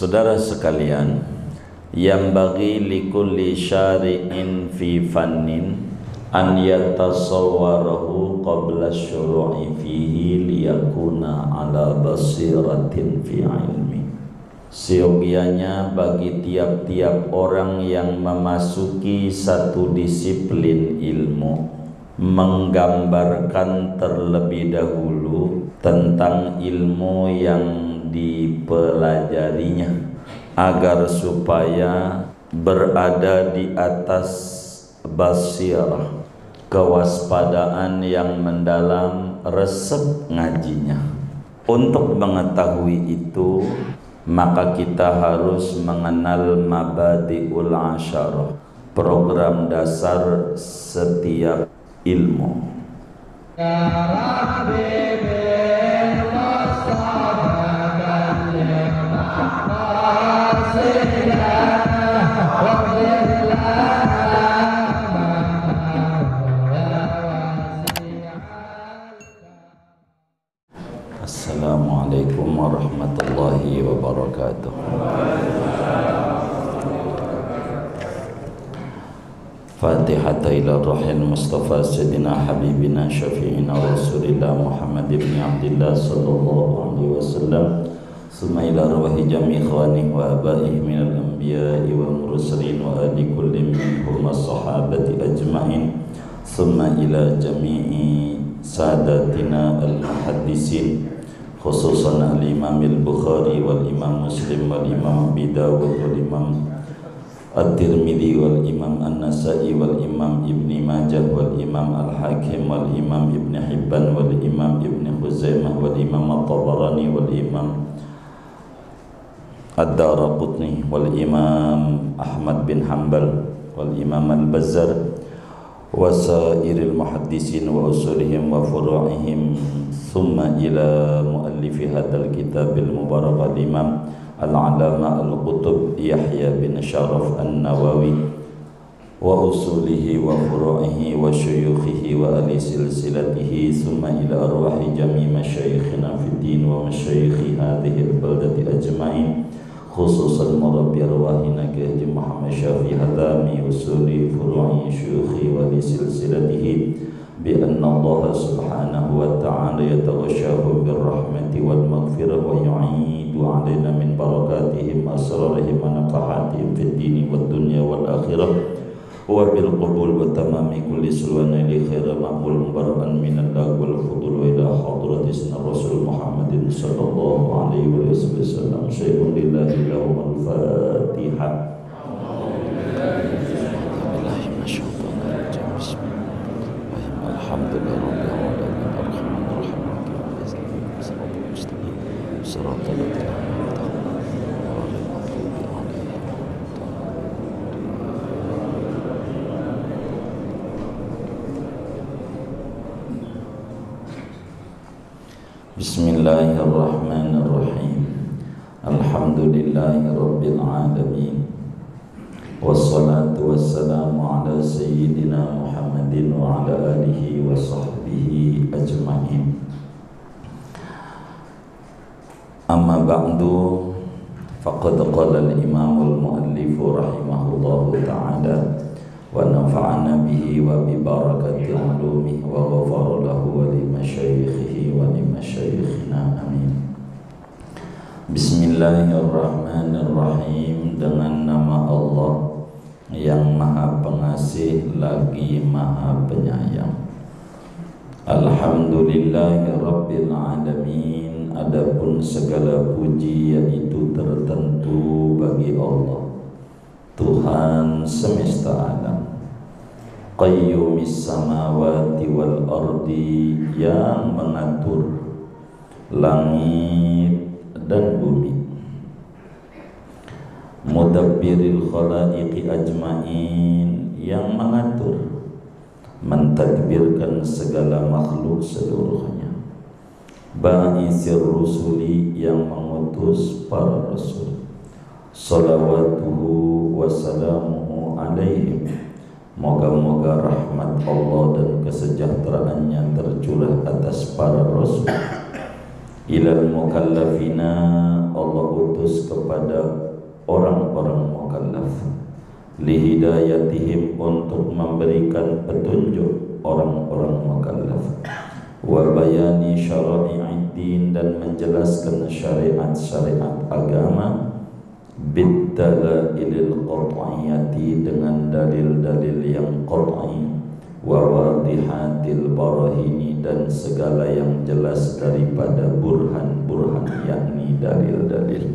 Saudara sekalian, yang bagi likulli syari'in fi fannin an yatasawwarahu qabla syuru'i fihi liyakuna ala basiratin fi ilmi. Seyogianya bagi tiap-tiap orang yang memasuki satu disiplin ilmu, menggambarkan terlebih dahulu tentang ilmu yang dipelajarinya agar supaya berada di atas basirah, kewaspadaan yang mendalam, resep ngajinya. Untuk mengetahui itu, maka kita harus mengenal mabadi'ul asyarah, program dasar setiap ilmu. Assalamualaikum warahmatullahi wabarakatuh. Fatihata ila ruhil Mustafa Sayyidina Habibina Syafi'ina Rasulillah Muhammad ibn Abdillah sallallahu alaihi wasallam. Summa ila arwahi jami ikhwani wa abaih minal anbiya'i wal mursalin wa ali kulli minhum as-sahabati ajma'in. Summa ila jami'i sadatina al-muhaddisin, khususan al-imam al-Bukhari wal imam Muslim wal imam Abi Dawud wal imam At-Tirmidzi wal imam An-Nasa'i wal imam Ibn Majah wal imam Al-Hakim wal imam Ibn Hibban wal imam Ibn Khuzaimah wal imam At-Tabarani wal imam Ad-Daraqutni wal imam Ahmad bin Hanbal wal imam Al-Bazzar wa sairil muhaddisin wa usulihim wa furu'ihim, thumma ila muallifi hadzal kitabil mubarak al-imam al-alama al-qutub Yahya bin Sharaf an-Nawawi wa usulihi wa furu'ihi wa syuyukhihi wa ali silsilatihi, thumma ila arwahi jami masyayikhina fid din wa masyayikhi hadhihi al-baldati ajma'in, khususan murabbi arwahina Haji Muhammad Syafi'i Hadami usuli furu'i syuyukhi wa li silsilatihi bi anna Allah subhanahu wa ta'ala yataghasyahu bir rahmati wal maghfirah wa yu'idu alaina min barakatihim asrarihim wa naqahatihim fid dini wad dunya wal akhirah wa bil qabul wa tamami kulli sulwana li khaira maqbul mubarakan min al-lagwal fudul wa ila hadratis Rasul Muhammadin sallallahu alaihi wasallam. Syaikhun lillahi lahu al-Fatihah. Bismillahirrahmanirrahim. Alhamdulillahi rabbil alamin. Wassalatu wassalamu ala sayyidina Muhammadin wa ala alihi wa sahbihi ajma'in. Amma ba'du, faqad qala al-imam al-muallif rahimahullahu ta'ala wa nafa'ana bihi wa bi barakati ulumihi wa ghafara lahu wa li masyayikhihi wa li masyayikhina, amin. Bismillahirrahmanirrahim. Dengan nama Allah yang maha pengasih lagi maha penyayang. Alhamdulillahi rabbil alamin. Adapun segala puji yaitu tertentu bagi Allah, Tuhan semesta alam, qayyumis samawati wal ardi, yang mengatur langit dan bumi, mudabbiril khalaiqi ajma'in, yang mengatur, mentadbirkan segala makhluk seluruhnya, ba'isir rusuli, yang mengutus para rasul, salawatuhu wassalamuhu alaihim, moga-moga rahmat Allah dan kesejahteraannya tercurah atas para rasul, ilal mukallafina, Allah utus kepada orang-orang mukallaf, lihidayatihim, untuk memberikan petunjuk orang-orang mukallaf, wa bayani syara'i'id-din, dan menjelaskan syariat-syariat agama, bid-dalailil qat'iyyati, dengan dalil-dalil yang qat'i, wa wadihatil barahini, dan segala yang jelas daripada burhan-burhan, yakni dalil-dalil.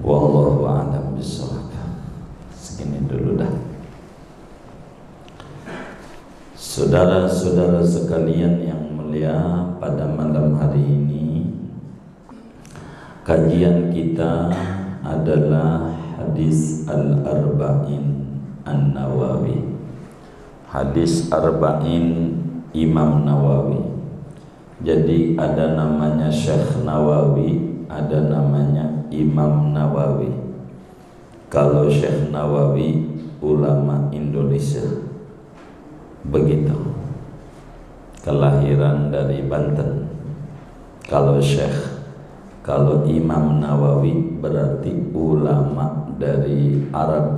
Wallahu a'lam bishawab. Segini dulu dah. Saudara-saudara sekalian yang mulia, pada malam hari ini kajian kita adalah hadis Al-Arba'in An-Nawawi. Hadis Arba'in Imam Nawawi. Jadi ada namanya Syekh Nawawi, ada namanya Imam Nawawi. Kalau Syekh Nawawi ulama Indonesia, begitu, kelahiran dari Banten. Kalau Syekh, kalau Imam Nawawi berarti ulama dari Arab,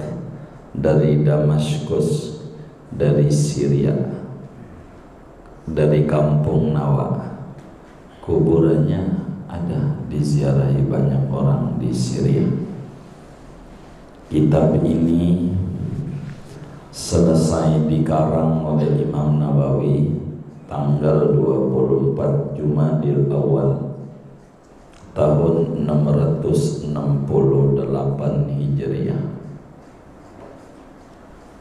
dari Damaskus, dari Syria, dari kampung Nawa. Kuburannya ada, diziarahi banyak orang di Syria. Kitab ini selesai dikarang oleh Imam Nawawi tanggal 24 Jumadil Awal tahun 668 Hijriah.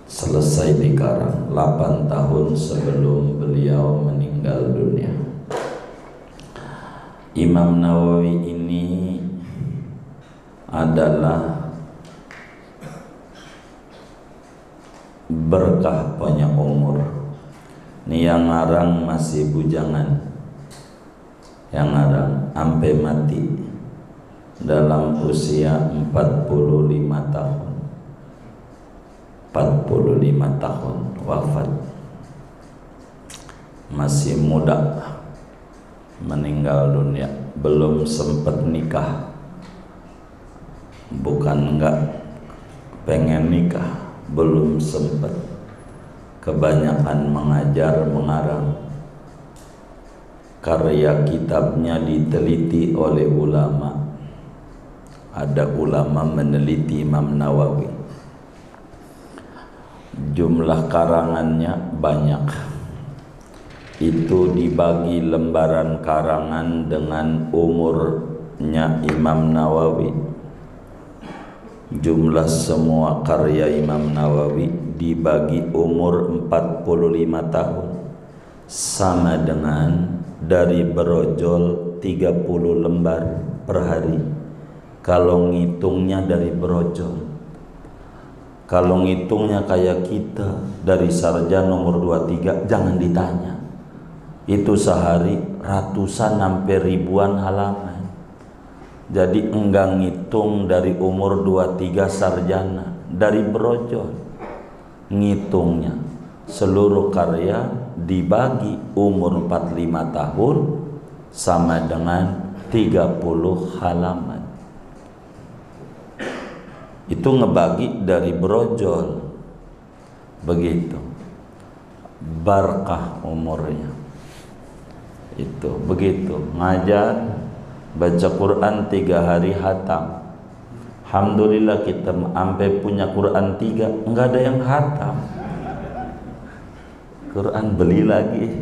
Selesai dikarang 8 tahun sebelum beliau meninggal dunia. Imam Nawawi ini adalah berkah banyak umur. Ini yang ngarang masih bujangan, yang ngarang sampai mati dalam usia 45 tahun. 45 tahun wafat, masih muda meninggal dunia, belum sempat nikah. Bukan enggak pengen nikah, belum sempat. Kebanyakan mengajar, mengarang. Karya kitabnya diteliti oleh ulama. Ada ulama meneliti Imam Nawawi. Jumlah karangannya banyak. Itu dibagi lembaran karangan dengan umurnya Imam Nawawi. Jumlah semua karya Imam Nawawi dibagi umur 45 tahun, sama dengan dari berojol 30 lembar per hari. Kalau ngitungnya dari berojol, kalau ngitungnya kayak kita dari sarjana nomor 23, jangan ditanya. Itu sehari ratusan sampai ribuan halaman. Jadi enggak ngitung dari umur 23 sarjana, dari brojol. Ngitungnya seluruh karya dibagi umur 45 tahun sama dengan 30 halaman. Itu ngebagi dari brojol. Begitu barkah umurnya. Itu begitu ngajar, baca Quran 3 hari hatam. Alhamdulillah kita sampai punya Quran 3, enggak ada yang hatam. Quran beli lagi,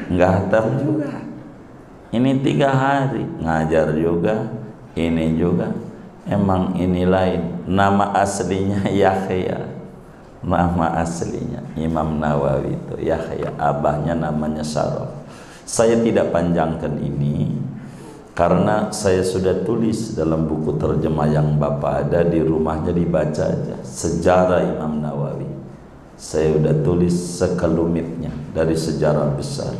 enggak hatam juga. Ini 3 hari ngajar juga, ini juga. Emang ini lain. Nama aslinya Yahya. Nama aslinya Imam Nawawi itu Yahya, abahnya namanya Syaraf. Saya tidak panjangkan ini karena saya sudah tulis dalam buku terjemah yang Bapak ada di rumahnya, dibaca aja sejarah Imam Nawawi. Saya sudah tulis sekelumitnya dari sejarah besar.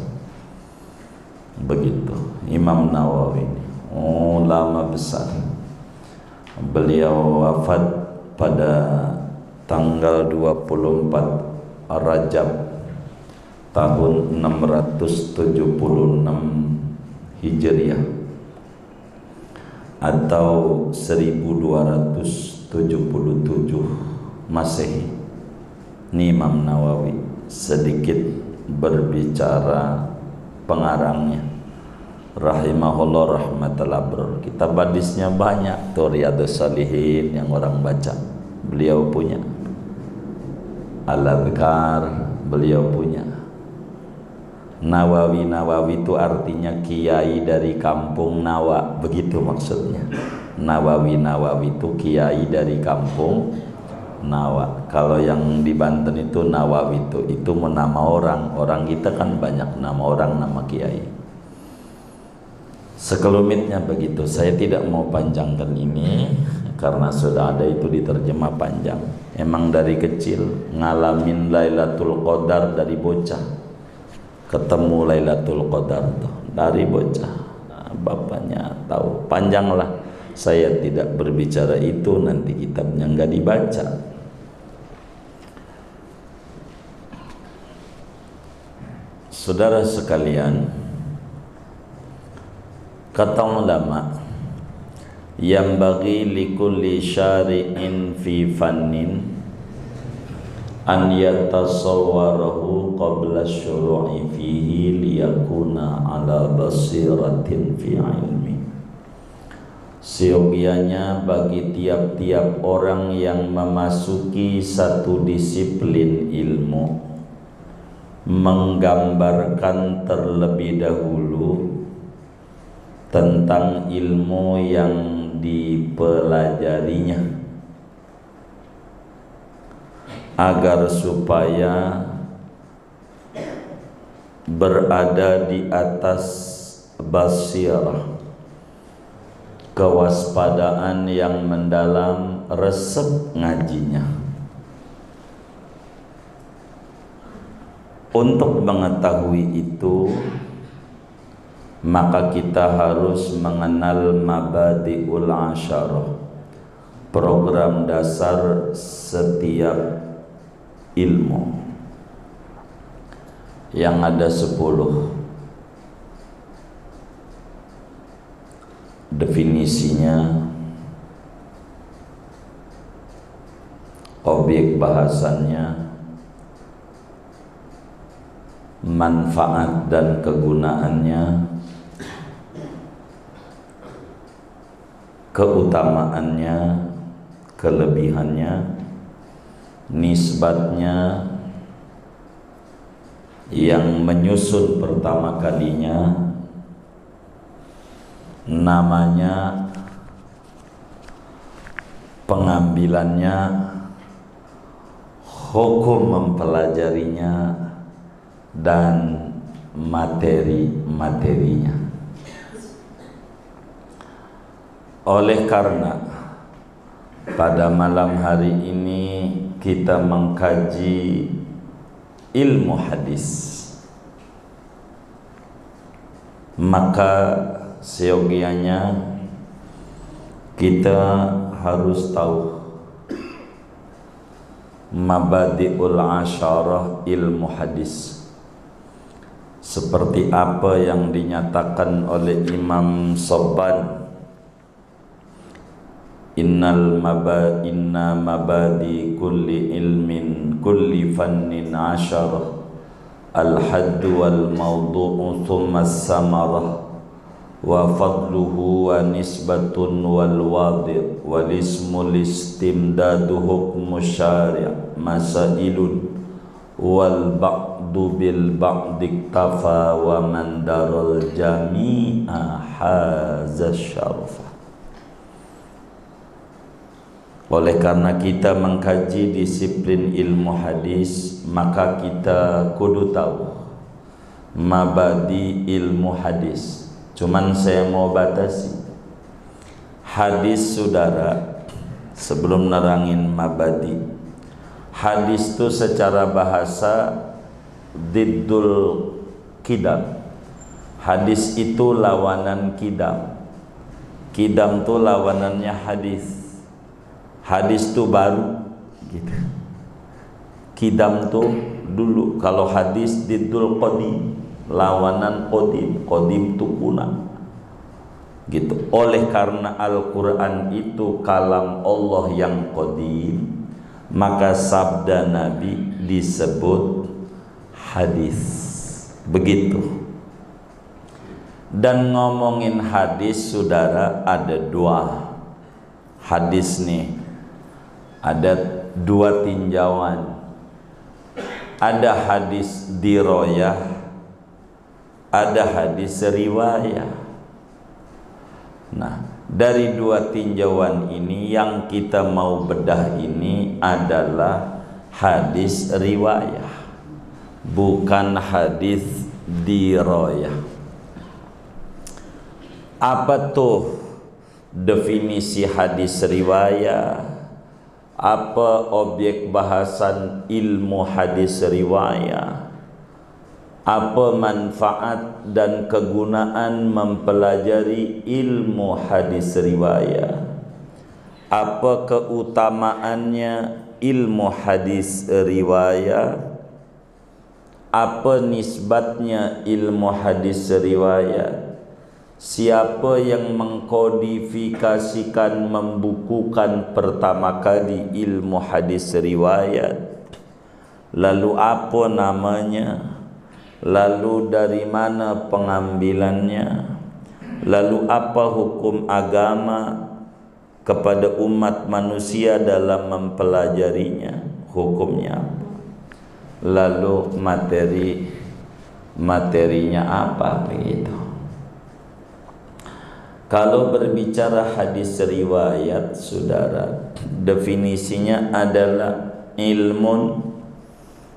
Begitu Imam Nawawi ini ulama besar. Beliau wafat pada tanggal 24 Rajab tahun 676 Hijriah atau 1277 Masehi. Ini Imam Nawawi sedikit berbicara pengarangnya rahimahullah rahmatal abror. Kitab hadisnya banyak tuh, Riyadhus Shalihin yang orang baca beliau punya, Al-Adhkar beliau punya. Nawawi itu artinya kiai dari kampung Nawa, begitu maksudnya. Nawawi itu kiai dari kampung Nawa. Kalau yang di Banten itu Nawawi itu nama orang kita kan banyak nama orang, nama kiai. Sekelumithnya begitu. Saya tidak mau panjangkan ini karena sudah ada itu diterjemah panjang. Emang dari kecil ngalamin Lailatul Qadar dari bocah. Ketemu Lailatul Qadar tuh dari bocah. Nah, bapaknya tahu. Panjanglah. Saya tidak berbicara itu, nanti kitabnya nggak dibaca. Saudara sekalian, kata ulama, yang bagi likulli syari'in fi fannin an yatasawwarahu qabla syuru'i fihi liyakuna ala basiratin fi ilmi. Seyogianya bagi tiap-tiap orang yang memasuki satu disiplin ilmu, menggambarkan terlebih dahulu tentang ilmu yang dipelajarinya, agar supaya berada di atas basirah, kewaspadaan yang mendalam, resep ngajinya. Untuk mengetahui itu, maka kita harus mengenal mabadi'ul asyarah, program dasar setiap ilmu yang ada 10. Definisinya, objek bahasannya, manfaat dan kegunaannya, keutamaannya, kelebihannya, nisbatnya, yang menyusun pertama kalinya, namanya, pengambilannya, hukum mempelajarinya, dan materi-materinya. Oleh karena pada malam hari ini kita mengkaji ilmu hadis, maka seyogianya kita harus tahu mabadi'ul asyarah ilmu hadis, seperti apa yang dinyatakan oleh Imam Sabban. Inna mabadi kulli ilmin kulli fannin asyarah, al-haddu wal mawdu'u thumma as-samarah, wa fadluhu wa nisbatun wal wadi' wal ismul istimdadu hukmu syari' masailun wal ba'du bil ba'di iktafa wa man daral jami'a haza syarfa. Oleh karena kita mengkaji disiplin ilmu hadis, maka kita kudu tahu mabadi ilmu hadis. Cuman saya mau batasi hadis, saudara, sebelum nerangin mabadi. Hadis itu secara bahasa diddul kidam. Hadis itu lawanan kidam. Kidam itu lawanannya hadis. Hadis itu baru gitu. Kidam tuh dulu. Kalau hadis diddul qadim, lawanan qadim. Qadim itu punah. gitu. Oleh karena Al-Quran itu kalam Allah yang qadim, maka sabda Nabi disebut hadis. Begitu. Dan ngomongin hadis, saudara, ada dua hadis nih, ada dua tinjauan. Ada hadis diroyah, ada hadis riwayah. Nah, dari dua tinjauan ini yang kita mau bedah ini adalah hadis riwayah, bukan hadis diroyah. Apa tuh definisi hadis riwayah? Apa objek bahasan ilmu hadis riwayah? Apa manfaat dan kegunaan mempelajari ilmu hadis riwayah? Apa keutamaannya ilmu hadis riwayah? Apa nisbatnya ilmu hadis riwayat? Siapa yang mengkodifikasikan, membukukan pertama kali ilmu hadis riwayat? Lalu apa namanya? Lalu dari mana pengambilannya? Lalu apa hukum agama kepada umat manusia dalam mempelajarinya? Hukumnya apa? Lalu materinya apa, begitu. Kalau berbicara hadis riwayat, saudara, definisinya adalah ilmun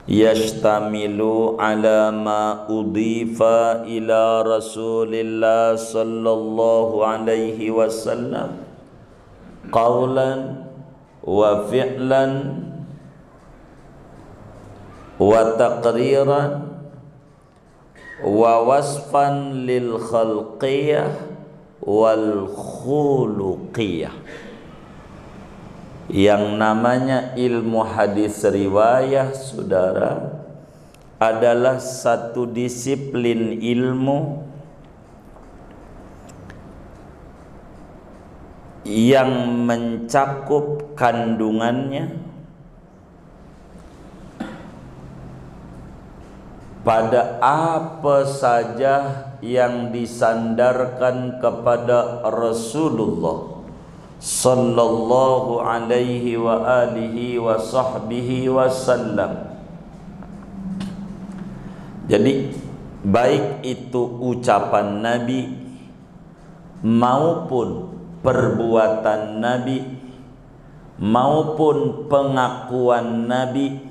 yashtamilu ala ma udhifa ila Rasulillah sallallahu alaihi wasallam qawlan wa fi'lan wa taqriran wa wasfan lil khalqiyah wal khuluqiyah. Yang namanya ilmu hadis riwayah, saudara, adalah satu disiplin ilmu yang mencakup kandungannya pada apa saja yang disandarkan kepada Rasulullah sallallahu alaihi wa alihi wa sahbihi wasallam. Jadi baik itu ucapan Nabi maupun perbuatan Nabi maupun pengakuan Nabi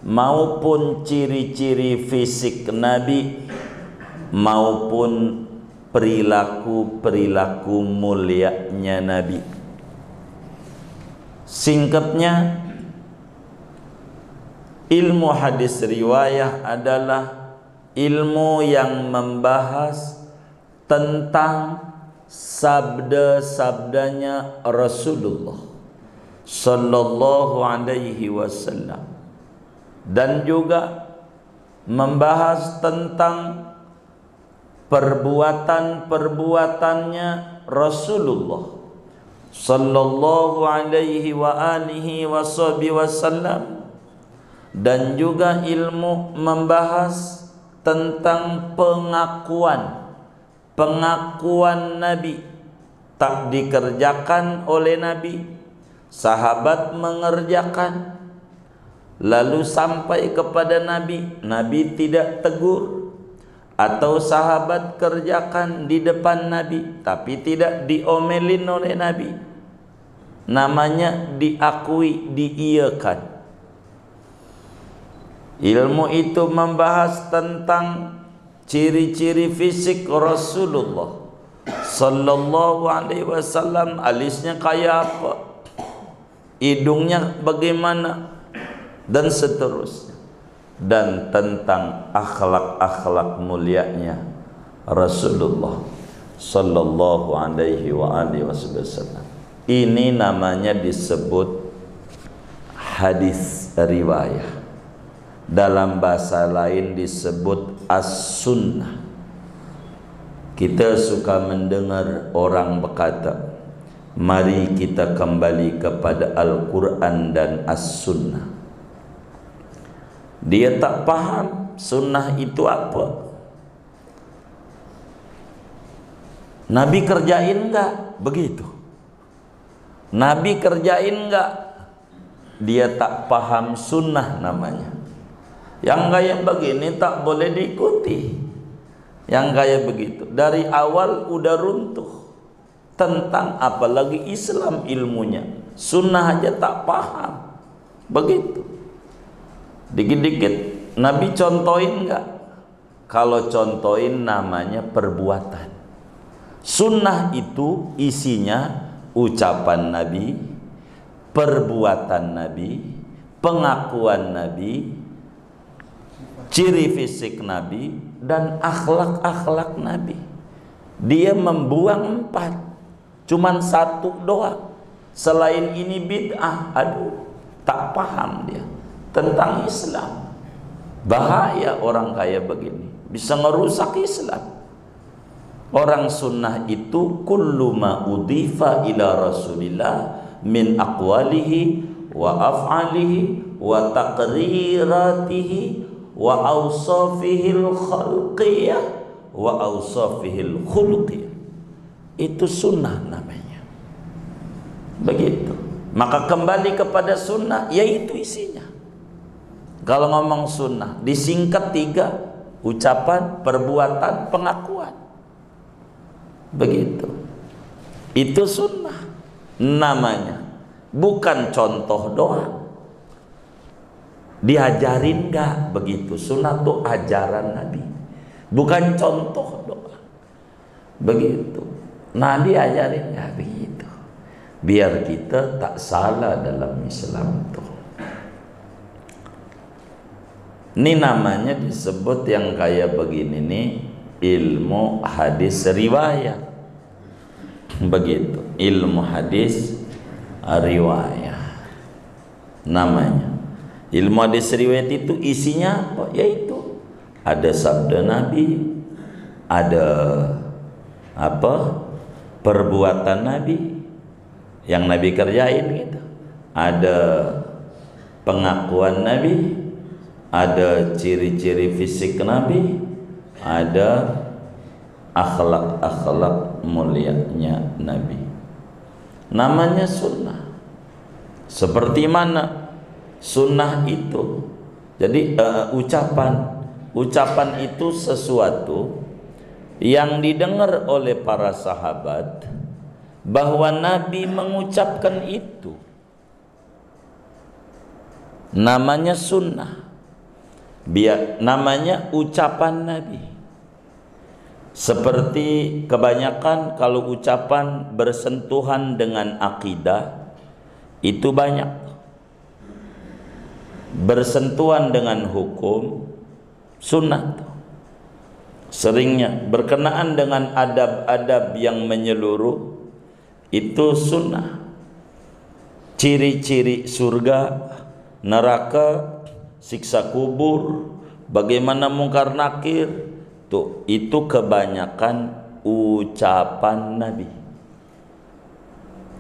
maupun ciri-ciri fisik Nabi maupun perilaku-perilaku mulianya Nabi. Singkatnya, ilmu hadis riwayah adalah ilmu yang membahas tentang sabda-sabdanya Rasulullah sallallahu alaihi wasallam, dan juga membahas tentang perbuatan-perbuatannya Rasulullah sallallahu alaihi wa alihi wasallam, dan juga ilmu membahas tentang pengakuan Nabi, tak dikerjakan oleh Nabi, sahabat mengerjakan, lalu sampai kepada Nabi, Nabi tidak tegur, atau sahabat kerjakan di depan Nabi tapi tidak diomelin oleh Nabi, namanya diakui, diiyakan. Ilmu itu membahas tentang ciri-ciri fisik Rasulullah sallallahu alaihi wasallam. Alisnya kayak apa, hidungnya bagaimana, dan seterusnya. Dan tentang akhlak-akhlak mulianya Rasulullah sallallahu alaihi wa alihi wasallam. Ini namanya disebut hadis riwayah. Dalam bahasa lain disebut as-sunnah. Kita suka mendengar orang berkata, mari kita kembali kepada Al-Quran dan As-Sunnah. Dia tak paham sunnah itu apa. Nabi kerjain enggak? Begitu. Nabi kerjain enggak? Dia tak paham sunnah namanya. Yang kayak begini tak boleh diikuti. Yang kayak begitu dari awal udah runtuh. Tentang apalagi Islam ilmunya, sunnah aja tak paham. Begitu. Dikit-dikit Nabi contohin enggak? Kalau contohin namanya perbuatan. Sunnah itu isinya ucapan Nabi, perbuatan Nabi, pengakuan Nabi, ciri fisik Nabi, dan akhlak-akhlak Nabi. Dia membuang 4, cuman 1 doang. Selain ini bid'ah. Aduh, tak paham dia tentang Islam. Bahaya orang kayak begini, bisa ngerusak Islam. Orang sunnah itu kullu ma udhifa ila Rasulillah min aqwalihi wa af'alihi wa taqriratihi wa awsafihil khalqiyah wa awsafihil khuluqiyah. Itu sunnah namanya. Begitu. Maka kembali kepada sunnah, yaitu isinya. Kalau ngomong sunnah disingkat 3, ucapan, perbuatan, pengakuan. Begitu. Itu sunnah namanya, bukan contoh doang. Diajarin enggak begitu? Sunnah itu ajaran Nabi, bukan contoh doang. Begitu. Nabi ajarin ya begitu. Biar kita tak salah dalam Islam tuh. Ini namanya disebut yang kayak begini nih, ilmu hadis riwayat. Begitu, ilmu hadis riwayat namanya. Ilmu hadis riwayat itu isinya apa? Yaitu ada sabda Nabi, ada apa? Perbuatan Nabi yang Nabi kerjain gitu. Ada pengakuan Nabi, ada ciri-ciri fisik Nabi, ada akhlak-akhlak mulianya Nabi. Namanya sunnah. Seperti mana sunnah itu? Jadi ucapan itu sesuatu yang didengar oleh para sahabat bahwa Nabi mengucapkan itu. Namanya sunnah. Namanya ucapan Nabi. Seperti kebanyakan kalau ucapan bersentuhan dengan akidah itu banyak. Bersentuhan dengan hukum sunnah. Seringnya berkenaan dengan adab-adab yang menyeluruh itu sunnah. Ciri-ciri surga, neraka, siksa kubur, bagaimana mungkar nakir, tuh itu kebanyakan ucapan Nabi.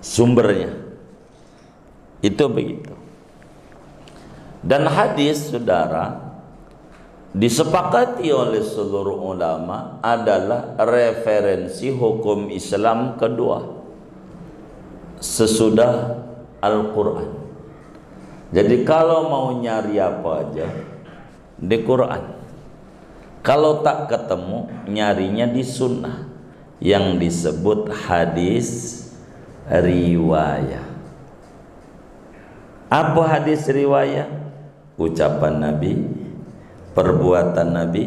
Sumbernya itu begitu. Dan hadis, saudara, disepakati oleh seluruh ulama adalah referensi hukum Islam kedua sesudah Al-Quran. Jadi kalau mau nyari apa aja di Quran, kalau tak ketemu nyarinya di sunnah yang disebut hadis riwayah. Apa hadis riwayah? Ucapan Nabi, perbuatan Nabi,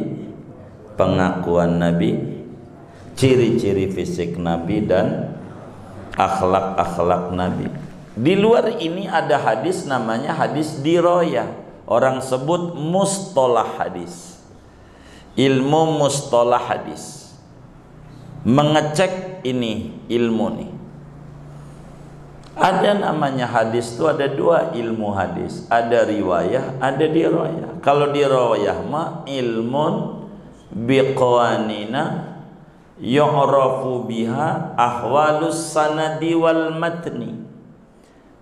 pengakuan Nabi, ciri-ciri fisik Nabi, dan akhlak-akhlak Nabi. Di luar ini ada hadis namanya hadis diroyah. Orang sebut mustalah hadis. Ilmu mustalah hadis. Mengecek ini ilmu nih. Ada namanya hadis itu ada 2 ilmu hadis. Ada riwayah, ada diroyah. Kalau diroyah mah ilmun biqawanina yu'rafu biha ahwalus sanadi wal matni.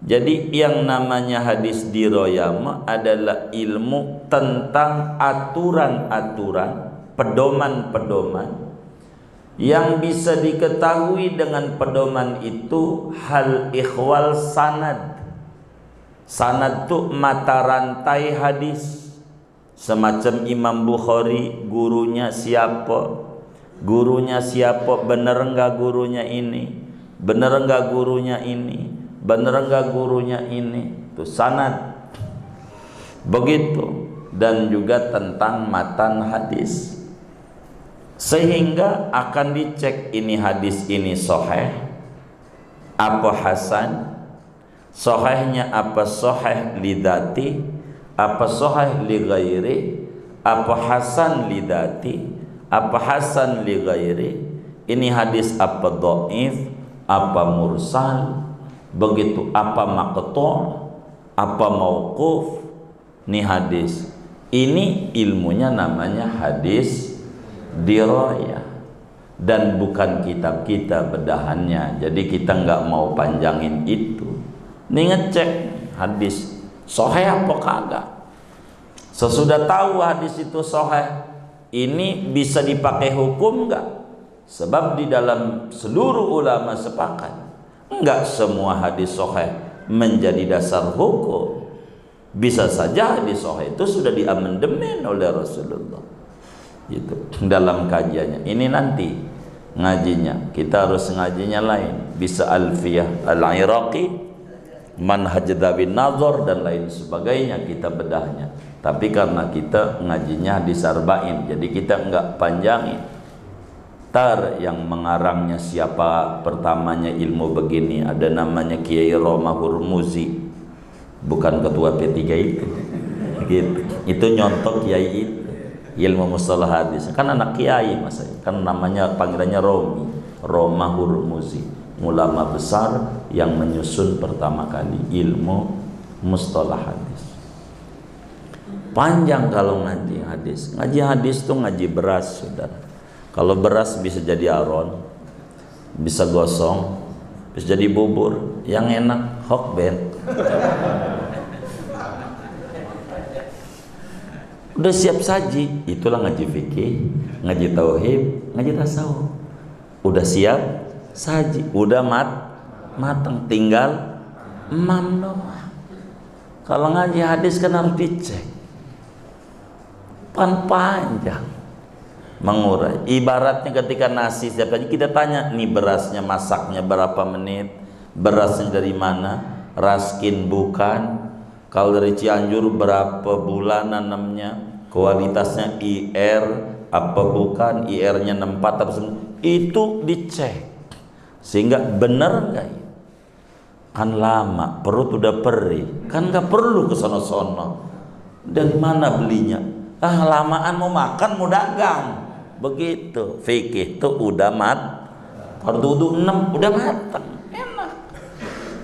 Jadi yang namanya hadis diroyah adalah ilmu tentang aturan-aturan, pedoman-pedoman yang bisa diketahui dengan pedoman itu hal ikhwal sanad. Sanad itu mata rantai hadis. Semacam Imam Bukhari, gurunya siapa? Gurunya siapa? Bener enggak gurunya ini? Bener enggak gurunya ini? Bener enggak gurunya ini? Itu sanad. Begitu. Dan juga tentang matan hadis. Sehingga akan dicek ini hadis ini sahih apa hasan. Sahihnya apa sahih lidati, apa sahih li ghairi, apa hasan lidati, apa hasan li ghairi. Ini hadis apa dhaif, apa mursal, begitu apa maqtu', apa mauquf. Ini hadis. Ini ilmunya namanya hadis dirayah, dan bukan kitab-kitab bedahannya. Jadi kita nggak mau panjangin itu. Ini ngecek hadis sahih apa kagak. Sesudah tahu hadis itu sahih, ini bisa dipakai hukum nggak? Sebab di dalam seluruh ulama sepakat enggak semua hadis sahih menjadi dasar hukum. Bisa saja hadis sahih itu sudah diamandemen oleh Rasulullah. Gitu. Dalam kajiannya. Ini nanti ngajinya. Kita harus ngajinya lain. Bisa Alfiyah Al-Iraqi, Manhaj Dzawin Nazar dan lain sebagainya kita bedahnya. Tapi karena kita ngajinya hadis arba'in, jadi kita enggak panjangin. Tar yang mengarangnya siapa pertamanya ilmu begini, ada namanya Kiai Roma Hurmuzi, bukan ketua P3 itu. Gitu. Itu nyontok kiai itu. Ilmu mustalah hadis kan anak kiai mas, kan namanya panggilannya Roma Hurmuzi, ulama besar yang menyusun pertama kali ilmu mustalah hadis. Panjang kalau ngaji hadis. Ngaji hadis tuh ngaji beras, saudara. Kalau beras bisa jadi aron, bisa gosong, bisa jadi bubur. Yang enak hokben. Udah siap saji, itulah ngaji fikih, ngaji tauhid, ngaji tasawuf. Udah siap saji, udah matang, tinggal emam doang. Kalau ngaji hadis kan harus dicek, panjang, mengurai. Ibaratnya ketika nasi setiap kali kita tanya, nih berasnya masaknya berapa menit, berasnya dari mana, raskin bukan. Kalau dari Cianjur berapa bulan nanamnya, kualitasnya IR apa bukan, IR-nya 64 apa itu dicek sehingga benar enggak ya? Kan lama, perut udah perih, kan nggak perlu ke sono-sono. Dari mana belinya? Lamaan mau makan mau dagang, begitu. Fikih tuh udah fardu 6 udah matang, enak.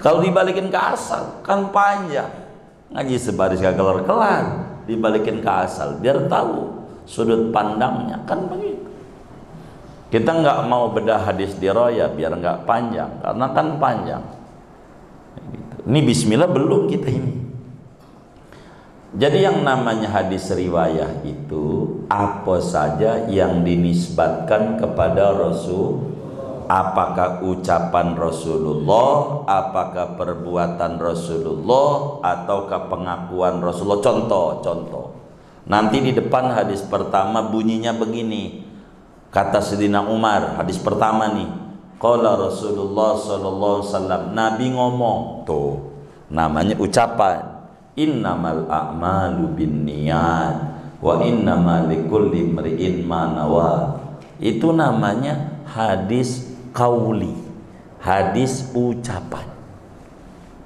Kalau dibalikin ke asal kan panjang. Ngaji sebaris gak kelar-kelar, dibalikin ke asal biar tahu sudut pandangnya, kan begitu. Kita nggak mau bedah hadis dirayah biar nggak panjang, karena kan panjang. Ini bismillah belum kita ini. Jadi yang namanya hadis riwayah itu apa saja yang dinisbatkan kepada Rasul. Apakah ucapan Rasulullah, apakah perbuatan Rasulullah, ataukah pengakuan Rasulullah. Contoh. Nanti di depan hadis pertama bunyinya begini. Kata Sayyidina Umar, hadis pertama nih. Qala Rasulullah sallallahu alaihi wasallam, Nabi ngomong. Tuh, namanya ucapan. Innamal a'malu binniyat wa innamal likulli imri'in ma nawa. Itu namanya hadis qauli, hadis ucapan,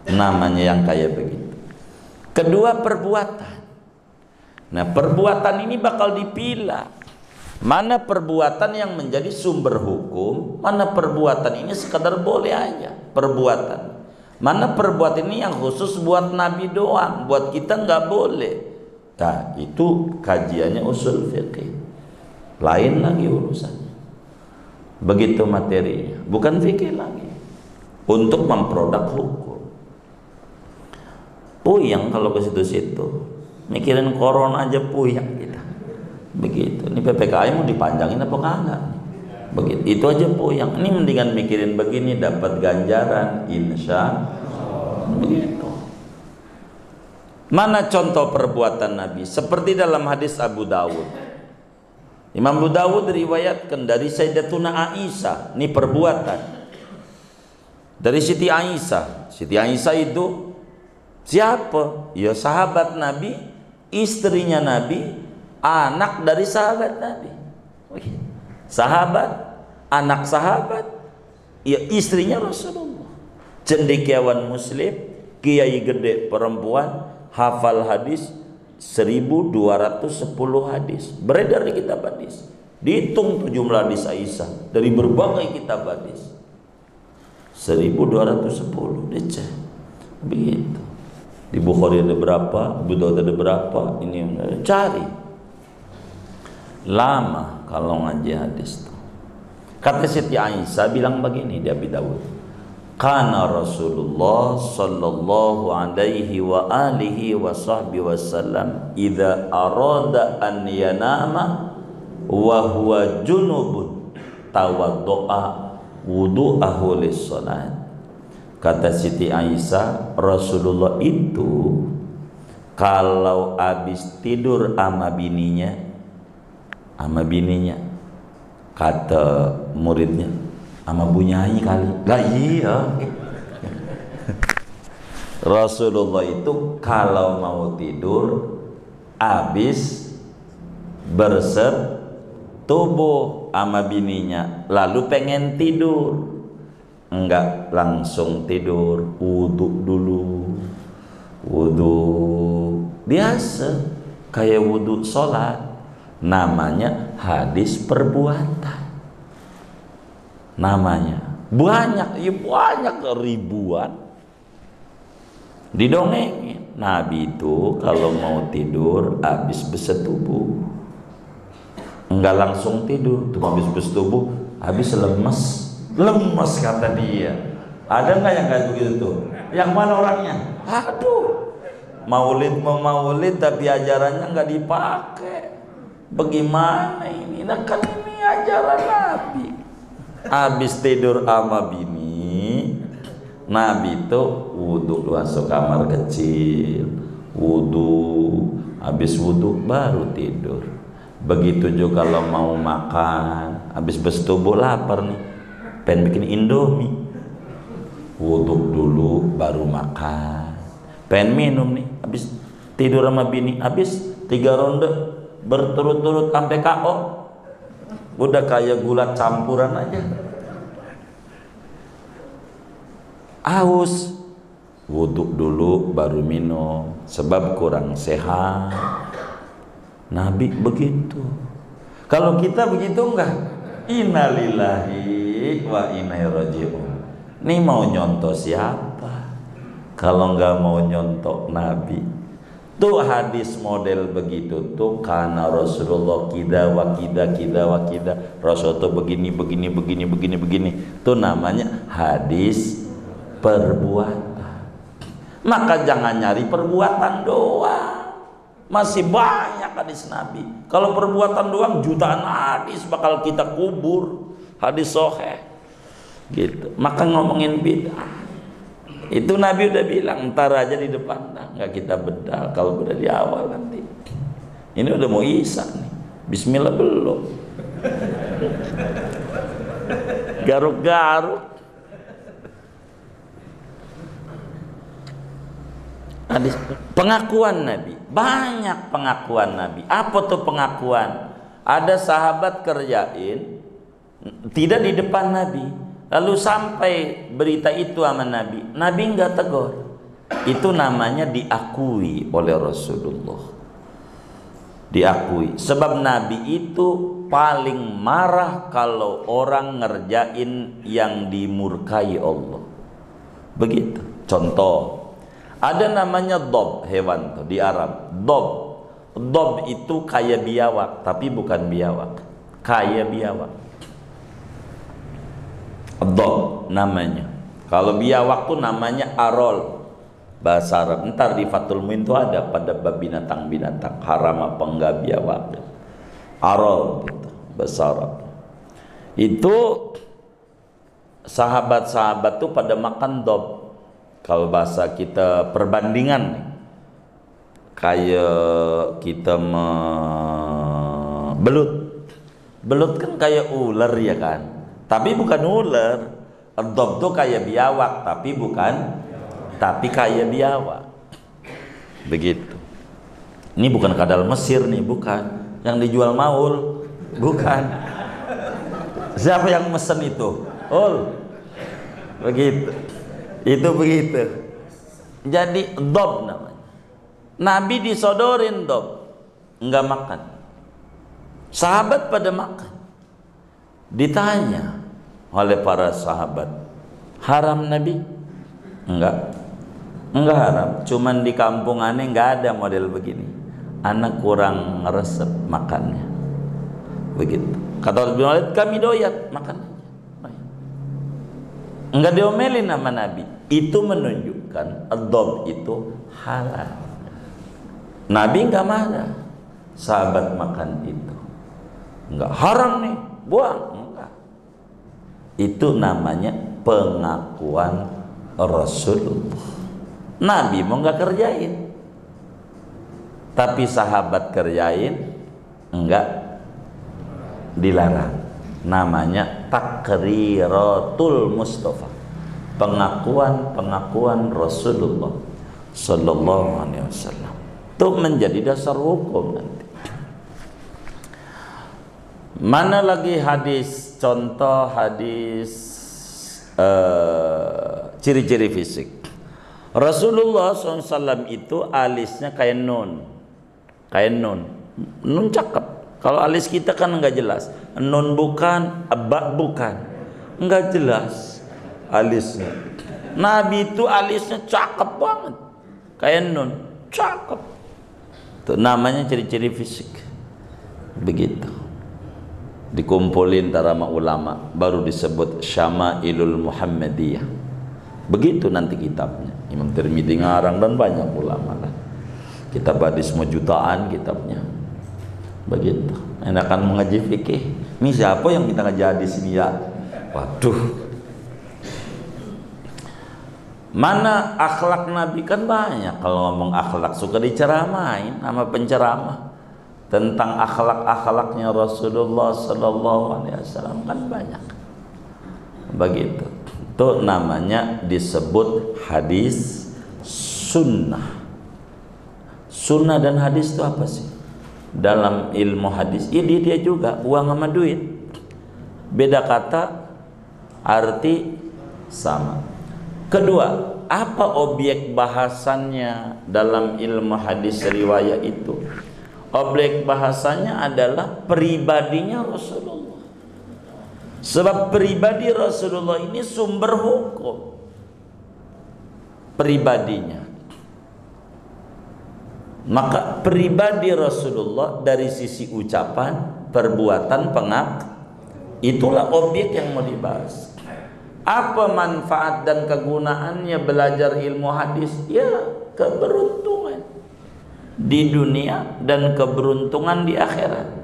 namanya yang kayak begitu. Kedua, perbuatan. Nah, perbuatan ini bakal dipilah. Mana perbuatan yang menjadi sumber hukum, mana perbuatan ini sekadar boleh aja perbuatan. Mana perbuatan ini yang khusus buat Nabi doang, buat kita nggak boleh. Nah, itu kajiannya usul fiqih. Lain lagi urusannya. Begitu materinya, bukan fikih lagi. Untuk memproduk hukum. Puyang kalau ke situ-situ. Mikirin corona aja puyang kita. Begitu. Ini PPKM mau dipanjangin apa kagak? Begitu. Itu aja puyang. Ini mendingan mikirin begini dapat ganjaran, insya Allah. Begitu. Mana contoh perbuatan Nabi? Seperti dalam hadis Abu Dawud. Imam Abu Dawud riwayatkan dari Sayyidatuna Aisyah. Ini perbuatan dari Siti Aisyah. Siti Aisyah itu siapa? Ya sahabat Nabi, istrinya Nabi, anak dari sahabat Nabi. Sahabat, anak sahabat, ya istrinya Rasulullah. Cendekiawan muslim, kiai gede perempuan, hafal hadis 1210 hadis. Beredar di kitab hadis. Dihitung tuh jumlah hadis Aisyah dari berbagai kitab hadis. 1210 dicek. Begitu. Di Bukhari ada berapa, Abu Dawud ada berapa, ini cari. Lama kalau ngaji hadis tuh. Kata Siti Aisyah bilang begini di Abu Dawud. Kana Rasulullah sallallahu alaihi wa alihi wa sahbihi wasallam idza arada an yanama wa huwa junubun tawaddoa wudu'ahu lis-salat. Kata Siti Aisyah, Rasulullah itu kalau habis tidur sama bininya, kata muridnya, sama Bu Nyai kali. Lah iya. Rasulullah itu kalau mau tidur habis bersetubuh sama bininya, lalu pengen tidur, enggak langsung tidur, wudhu dulu. Wudhu biasa kayak wudhu sholat, namanya hadis perbuatan. Namanya banyak, ya banyak, ribuan didongengin. Nabi itu kalau mau tidur habis bersetubuh, enggak langsung tidur, tuh habis bersetubuh, habis lemes kata dia. Ada nggak yang kayak begitu tuh? Yang mana orangnya? Aduh, maulid tapi ajarannya nggak dipakai. Bagaimana ini? Nah kan ini ajaran Nabi. Habis tidur sama bini, Nabi itu wudhu, masuk kamar kecil, wudhu, habis wudhu baru tidur. Begitu juga kalau mau makan, habis bersetubuh lapar nih, pengen bikin Indomie, wudhu dulu baru makan. Pengen minum nih, habis tidur sama bini, habis 3 ronde berturut-turut sampai KO, udah kayak gula campuran aja. Aus, wudhu dulu baru minum, sebab kurang sehat. Nabi begitu. Kalau kita begitu enggak? Innalillahi wa inna ilaihi raji'un. Ini mau nyontoh siapa? Kalau enggak mau nyontoh Nabi. Tuh hadis model begitu tuh, karena Rasulullah kida wa kida Rasul tuh begini. Tuh namanya hadis perbuatan. Maka jangan nyari perbuatan doang. Masih banyak hadis Nabi. Kalau perbuatan doang jutaan hadis bakal kita kubur. Hadis sahih. Gitu. Maka ngomongin bid'ah. Itu Nabi udah bilang, ntar aja di depan, nah, nggak kita bedal. Kalau udah di awal nanti. Ini udah mau Isya nih. Bismillah belum. Garuk-garuk. Hadis pengakuan Nabi, banyak pengakuan Nabi. Apa tuh pengakuan? Ada sahabat kerjain tidak di depan Nabi, lalu sampai berita itu sama Nabi, Nabi nggak tegur. Itu namanya diakui oleh Rasulullah. Diakui. Sebab Nabi itu paling marah kalau orang ngerjain yang dimurkai Allah. Begitu. Contoh, ada namanya dob, hewan tuh di Arab. Dob itu kayak biawak, tapi bukan biawak. Kayak biawak. Dhab namanya. Kalau biawak tuh namanya arol bahasa Arab. Ntar di Fathul Muin itu ada pada bab binatang-binatang haram apa enggak biawak. Arol gitu, bahasa Arab. Itu sahabat-sahabat tuh pada makan dhab. Kalau bahasa kita perbandingan nih, kayak kita belut kan kayak ular ya kan, tapi bukan ular. Dhab tuh kayak biawak tapi kayak biawak begitu. Ini bukan kadal Mesir nih, bukan yang dijual maul, bukan. Siapa yang mesen itu? Begitu. Itu begitu. Jadi dhab namanya. Nabi disodorin dhab, enggak makan. Sahabat pada makan. Ditanya oleh para sahabat, haram Nabi? Enggak haram. Cuman di kampung aneh enggak ada model begini. Anak kurang resep makannya. Begitu. Kata Ibnu Walid, kami doyat makan. Enggak diomelin sama Nabi. Itu menunjukkan dhab itu halal. Nabi enggak marah. Sahabat makan itu. Enggak haram nih, buang. Enggak. Itu namanya pengakuan Rasulullah. Nabi mau enggak kerjain, tapi sahabat kerjain, enggak dilarang. Namanya takriratul Mustafa, pengakuan Rasulullah sallallahu alaihi wasallam. Itu menjadi dasar hukum nanti. Mana lagi hadis, contoh hadis ciri-ciri fisik. Rasulullah SAW itu alisnya kayak nun. Nun cakep. Kalau alis kita kan enggak jelas. Nun bukan, ba bukan. Enggak jelas alisnya. Nabi itu alisnya cakep banget. Kayak nun, cakep. Itu namanya ciri-ciri fisik. Begitu. Dikumpulin sama ulama, baru disebut Syama'ilul Muhammadiyah. Begitu nanti kitabnya. Imam Tirmidzi ngarang dan banyak ulama lah. Kitab hadis semua jutaan kitabnya. Begitu. Enakan mengaji fikih. Ini siapa yang kita ngaji hadis ini ya? Waduh. Mana akhlak Nabi kan banyak. Kalau ngomong akhlak suka diceramain sama penceramah. Tentang akhlak-akhlaknya Rasulullah sallallahu alaihi wasallam kan banyak. Begitu. Itu namanya disebut hadis sunnah. Sunnah dan hadis itu apa sih? Dalam ilmu hadis, dia juga uang sama duit. Beda kata, arti sama. Kedua, apa objek bahasannya dalam ilmu hadis riwayat itu? Objek bahasanya adalah pribadinya Rasulullah. Sebab pribadi Rasulullah ini sumber hukum. Pribadinya. Maka pribadi Rasulullah dari sisi ucapan, perbuatan, itulah objek yang mau dibahas. Apa manfaat dan kegunaannya belajar ilmu hadis? Ya, keberuntungan di dunia dan keberuntungan di akhirat.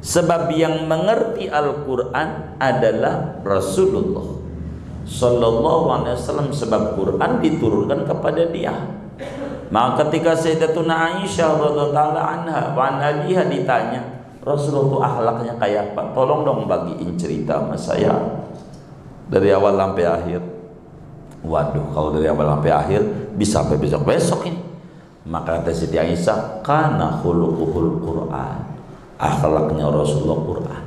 Sebab yang mengerti Al-Quran adalah Rasulullah sallallahu alaihi wasallam, sebab Quran diturunkan kepada dia. Maka ketika Sayyidatuna Aisyah radhiyallahu anha wa an abiha ditanya, Rasulullah itu akhlaknya kayak apa? Tolong dong bagiin cerita sama saya dari awal sampai akhir. Waduh, kalau dari awal sampai akhir bisa sampai besok-besok ini. Maka kata Siti Aisyah, kana khuluquhul Quran. Akhlaknya Rasulullah Quran.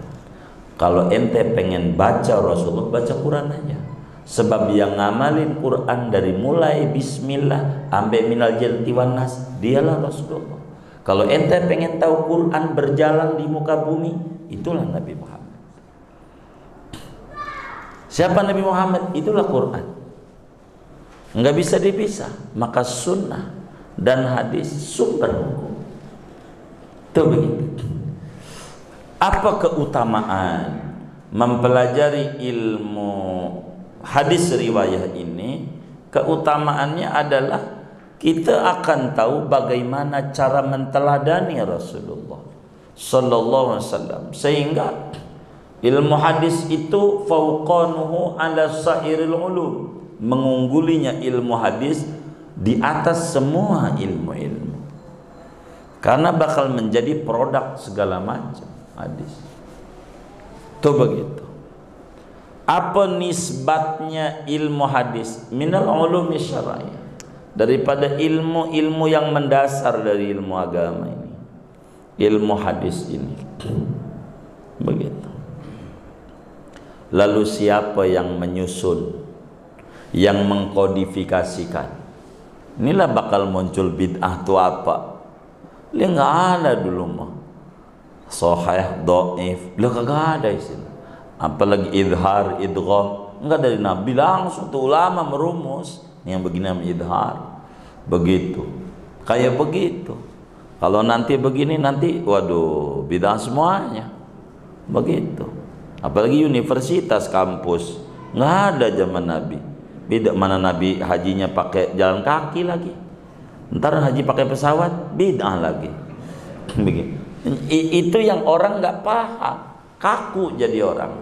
Kalau ente pengen baca Rasulullah, baca Quran aja. Sebab yang ngamalin Quran dari mulai bismillah sampai minal jannati wan nas, dialah Rasulullah. Kalau ente pengen tahu Quran berjalan di muka bumi, itulah Nabi Muhammad. Siapa Nabi Muhammad? Itulah Quran. Enggak bisa dipisah. Maka sunnah dan hadis sumber hukum. Itu begitu. Apa keutamaan mempelajari ilmu hadis riwayah ini, keutamaannya adalah kita akan tahu bagaimana cara menteladani Rasulullah sallallahu alaihi wasallam, sehingga ilmu hadis itu fauqanuhu ala sairil ulum, mengunggulinya ilmu hadis di atas semua ilmu-ilmu, karena bakal menjadi produk segala macam hadis. Itu begitu. Apa nisbatnya ilmu hadis? Minal ulumi syar'iyyah, daripada ilmu-ilmu yang mendasar dari ilmu agama ini, ilmu hadis ini. Begitu. Lalu siapa yang menyusun, yang mengkodifikasikan? Inilah bakal muncul bid'ah itu apa? Dia nggak ada dulu mah. Sahih, dhaif, dia kagak ada istilah. Apalagi idhar, idgham, enggak dari Nabi, langsung tuh ulama merumus yang begini namanya idhar. Begitu. Kayak begitu. Kalau nanti begini, nanti waduh bid'ah semuanya. Begitu. Apalagi universitas, kampus, nggak ada zaman Nabi. Beda, mana Nabi hajinya pakai jalan kaki lagi, ntar haji pakai pesawat, bid'ah lagi. Begitu. Itu yang orang nggak paham, kaku jadi orang.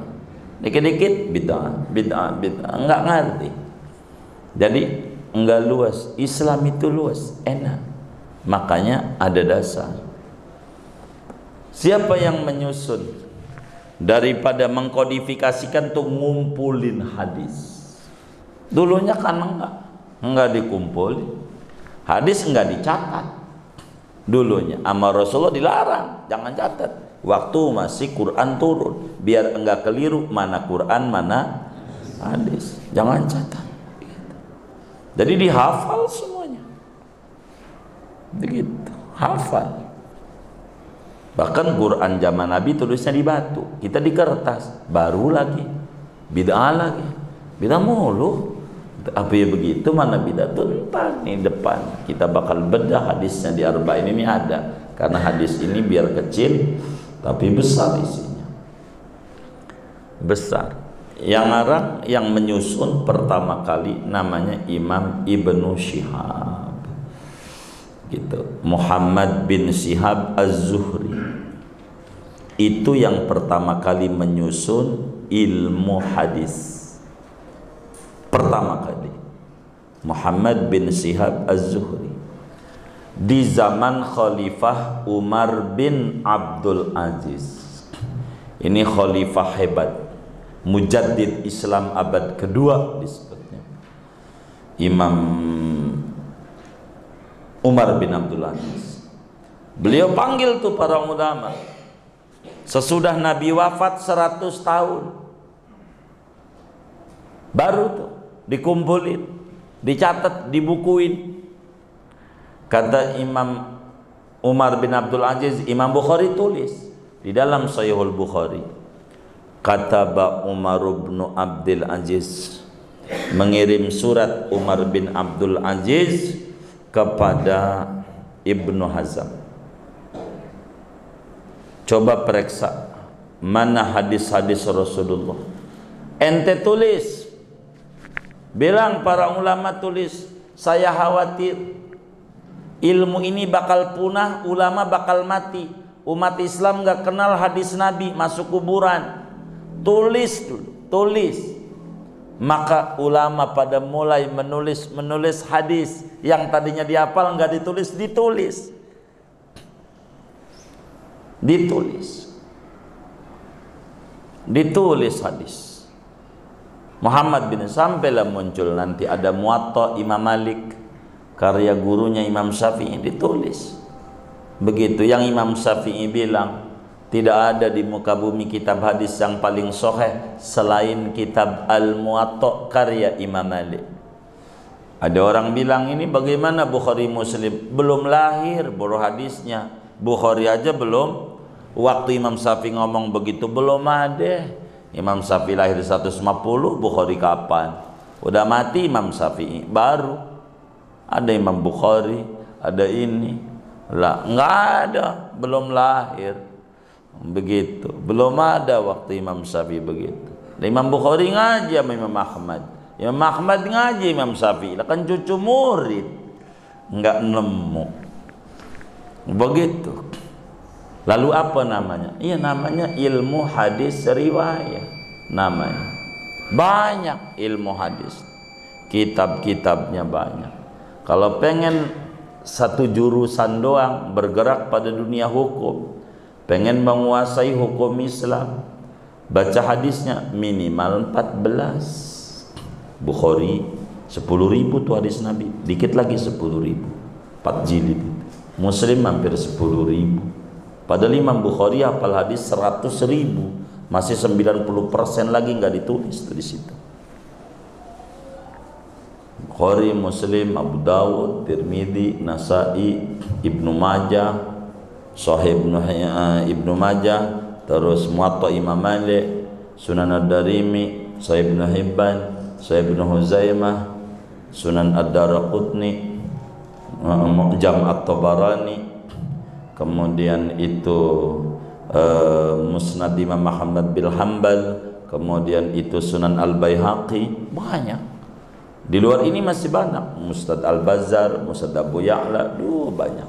Dikit-dikit bid'ah, bid'ah, bid'ah, nggak ngerti. Jadi nggak luas. Islam itu luas, enak. Makanya ada dasar. Siapa yang menyusun? Daripada mengkodifikasikan tuh ngumpulin hadis. Dulunya kan enggak dikumpulin. Hadis enggak dicatat. Dulunya sama Rasulullah dilarang, jangan catat. Waktu masih Quran turun, biar enggak keliru mana Quran mana hadis. Jangan catat. Jadi dihafal semuanya. Begitu, hafal. Bahkan Quran zaman Nabi tulisnya di batu, kita di kertas, baru lagi bid'ah lagi, bid'ah mulu. Apa ya begitu, mana bid'ah tuh entar nih depan kita bakal bedah hadisnya di Arba'in ini ada, karena hadis ini biar kecil tapi besar isinya, besar. Yang ngarang, yang menyusun pertama kali namanya Imam Ibnu Syihab. Gitu. Muhammad bin Syihab Az-Zuhri itu yang pertama kali menyusun ilmu hadis. Pertama kali Muhammad bin Syihab Az-Zuhri di zaman Khalifah Umar bin Abdul Aziz. Ini khalifah hebat, mujaddid Islam abad kedua disebutnya, Imam Umar bin Abdul Aziz. Beliau panggil tuh para ulama sesudah Nabi wafat 100 tahun, baru tuh dikumpulin, dicatat, dibukuin. Kata Imam Umar bin Abdul Aziz, Imam Bukhari tulis di dalam Sahihul Bukhari, kataba Umar bin Abdul Aziz, mengirim surat Umar bin Abdul Aziz kepada Ibnu Hazm. Coba periksa mana hadis-hadis Rasulullah. Ente tulis, bilang para ulama tulis, saya khawatir ilmu ini bakal punah, ulama bakal mati, umat Islam gak kenal hadis Nabi, masuk kuburan. Tulis dulu, tulis. Maka ulama pada mulai menulis hadis yang tadinya dihafal nggak ditulis, ditulis hadis. Muhammad bin, sampailah muncul nanti ada Muwatta Imam Malik, karya gurunya Imam Syafi'i, ditulis. Begitu yang Imam Syafi'i bilang, tidak ada di muka bumi kitab hadis yang paling sahih selain kitab Al-Muwatta karya Imam Malik. Ada orang bilang, ini bagaimana Bukhari Muslim? Belum lahir baru hadisnya. Bukhari aja belum. Waktu Imam Syafi'i ngomong begitu belum ada. Imam Syafi'i lahir 150, Bukhari kapan? Udah mati Imam Syafi'i, baru ada Imam Bukhari, ada ini. Lah, nggak ada, belum lahir. begitu. Belum ada waktu Imam Syafi'i begitu. Dan Imam Bukhari ngaji sama Imam Ahmad, Imam Ahmad ngaji Imam Syafi'i, kan cucu murid, nggak nemu begitu. Lalu apa namanya? Iya, namanya ilmu hadis riwayat namanya. Banyak ilmu hadis, kitab-kitabnya banyak. Kalau pengen satu jurusan doang bergerak pada dunia hukum, pengen menguasai hukum Islam, baca hadisnya minimal 14. Bukhari 10.000 tuh hadis Nabi, dikit lagi 10.000, 4 jilid. Muslim hampir 10.000. Padahal Imam Bukhari hafal hadis 100.000, masih 90% lagi nggak ditulis tuh di situ. Bukhari, Muslim, Abu Dawud, Tirmidzi, Nasai, Ibnu Majah, Sahih Ibnu Majah, terus Muwatta Imam Malik, Sunan Ad-Darimi, Sahih Ibnu Hibban, Sahih Ibnu Huzaimah, Sunan Ad-Daraqutni, Mu'jam At-Tabarani, kemudian itu Musnad Imam Ahmad bin Hanbal, kemudian itu Sunan Al-Baihaqi. Banyak. Di luar ini masih banyak, Musnad Al-Bazzar, Musnad Abu Ya'la, banyak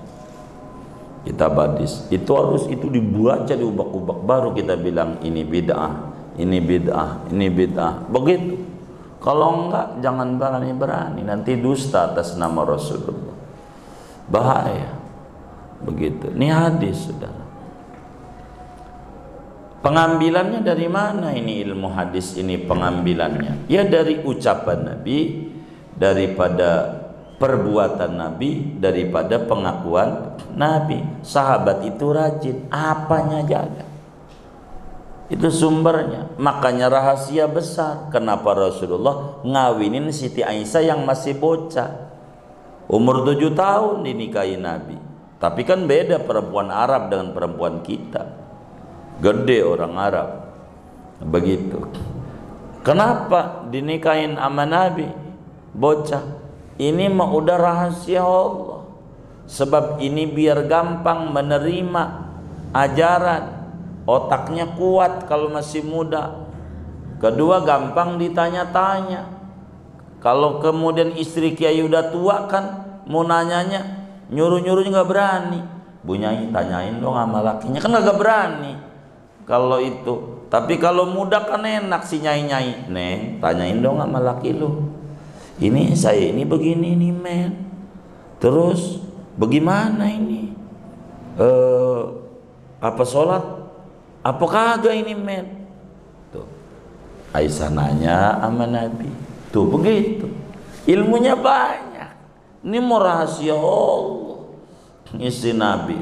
kitab hadis. Itu harus dibaca, diubak-ubak, baru kita bilang ini bid'ah, ini bid'ah, ini bid'ah. Begitu. Kalau enggak, jangan berani-berani, nanti dusta atas nama Rasulullah. Bahaya. Begitu. Ini hadis, saudara. Pengambilannya dari mana ini ilmu hadis ini pengambilannya? Ya dari ucapan Nabi, daripada perbuatan Nabi, daripada pengakuan Nabi. Sahabat itu rajin, apanya jaga. Itu sumbernya. Makanya rahasia besar kenapa Rasulullah ngawinin Siti Aisyah yang masih bocah. Umur 7 tahun dinikahi Nabi. Tapi kan beda perempuan Arab dengan perempuan kita. Gede orang Arab. Begitu. Kenapa dinikahin sama Nabi bocah? Ini mah udah rahasia Allah. Sebab ini biar gampang menerima ajaran, otaknya kuat kalau masih muda. Kedua, gampang ditanya-tanya. Kalau kemudian istri kiai udah tua kan mau nanyanya, nyuruh-nyuruhnya nggak berani. Bu Nyai tanyain dong sama lakinya, kan nggak berani kalau itu. Tapi kalau muda kan enak si nyai-nyai, Neng tanyain dong sama laki lu, ini saya ini begini nih men, terus bagaimana ini apa sholat apa kagak ini men. Tuh Aisyah nanya sama Nabi. Tuh begitu, ilmunya banyak. Ini mau rahasia Allah istri Nabi.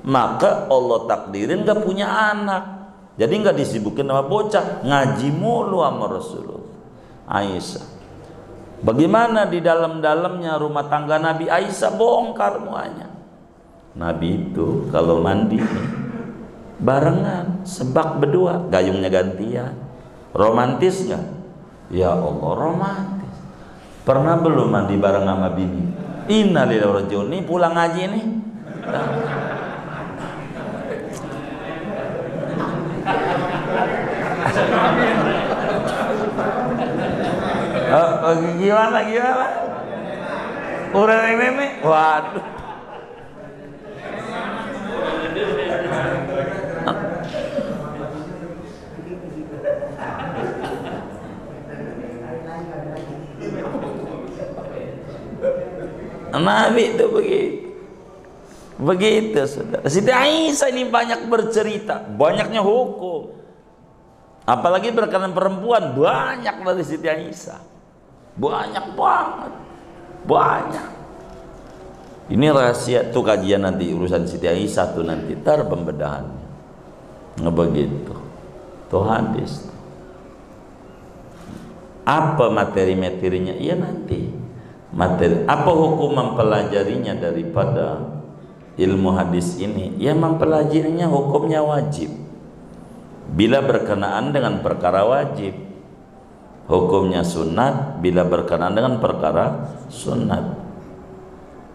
Maka Allah takdirin gak punya anak, jadi gak disibukin sama bocah, ngaji mulu sama Rasulullah. Aisyah, bagaimana di dalam-dalamnya rumah tangga Nabi, Aisyah bongkar semuanya. Nabi itu kalau mandi barengan, sebak berdua, gayungnya gantian. Romantis gak? Ya Allah, romantis. Pernah belum mandi bareng sama bini? Innalillahi wa inna ilaihi raji'un. Ini pulang ngaji nih. Gimana? Udah nenek? Waduh. Nabi itu begitu saudara. Siti Aisyah ini banyak bercerita, banyaknya hukum, apalagi berkaitan perempuan, banyak dari Siti Aisyah, banyak banget, banyak. Ini rahasia tuh, kajian nanti urusan Siti Aisyah tuh nanti pembedahannya begitu tuh hadis. Apa materi-materinya? Iya nanti materi. Apa hukum mempelajarinya daripada ilmu hadis ini? Ya mempelajarinya hukumnya wajib bila berkenaan dengan perkara wajib. Hukumnya sunat bila berkenaan dengan perkara sunat.